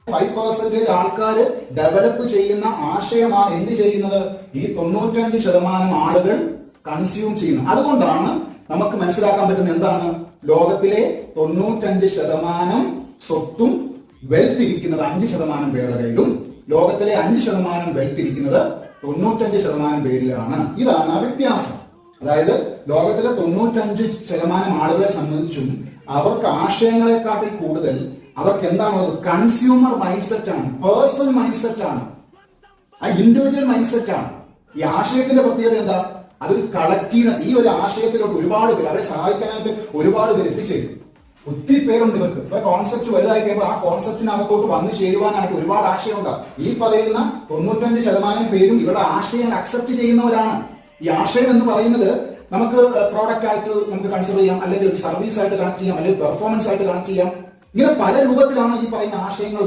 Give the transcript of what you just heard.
5% ആൾക്കാര് ഡെവലപ്പ് ചെയ്യുന്ന ആശയമാണ് എന്ത് ചെയ്യുന്നത്, ഈ 95% ആളുകൾ കൺസ്യൂം ചെയ്യുന്നത്. അതുകൊണ്ടാണ് നമുക്ക് മനസ്സിലാക്കാൻ പറ്റുന്ന എന്താണ്, ലോകത്തിലെ 95% സ്വത്തും വെൽത്ത് ഇരിക്കുന്നത് 5% പേരുടെ കയ്യിലും, ലോകത്തിലെ 5% വെൽത്ത് ഇരിക്കുന്നത് 95% പേരിലാണ്. ഇതാണ് ആ വ്യത്യാസം. അതായത് ലോകത്തിലെ 95% ആളുകളെ സംബന്ധിച്ചും അവർക്ക് ആശയങ്ങളെക്കാട്ടിൽ കൂടുതൽ അവർക്ക് എന്താണുള്ളത്, കൺസ്യൂമർ മൈൻഡ് സെറ്റ് ആണ്, പേഴ്സണൽ മൈൻഡ് സെറ്റ് ആണ്, ആ ഇൻഡിവിജ്വൽ മൈൻഡ് സെറ്റ് ആണ്. ഈ ആശയത്തിന്റെ പ്രത്യേകത എന്താ, അതൊരു കളക്റ്റീവ്നെസ്. ഈ ഒരു ആശയത്തിലോട്ട് ഒരുപാട് പേര്, അവരെ സഹായിക്കാനായിട്ട് ഒരുപാട് പേര് എത്തിച്ചേരും. ഒത്തിരി പേരുണ്ട് ഇവർക്ക്. ഇപ്പൊ കോൺസെപ്റ്റ് വലുതായി കഴിയുമ്പോൾ ആ കോൺസെപ്റ്റിനകത്തോട്ട് വന്നു ചേരുവാനായിട്ട് ഒരുപാട് ആശയം ഉണ്ടാവും. ഈ പറയുന്ന 95% പേരും ഇവിടെ ആശയം അക്സെപ്റ്റ് ചെയ്യുന്നവരാണ്. ഈ ആശയം എന്ന് പറയുന്നത് നമുക്ക് പ്രോഡക്റ്റ് ആയിട്ട് നമുക്ക് കൺസിഡർ ചെയ്യാം, അല്ലെങ്കിൽ സർവീസ് ആയിട്ട് കണക്ട് ചെയ്യാം, അല്ലെങ്കിൽ പെർഫോമൻസ് ആയിട്ട് കണക്ട് ചെയ്യാം. ഇങ്ങനെ പല രൂപത്തിലാണ് ഈ പറയുന്ന ആശയങ്ങൾ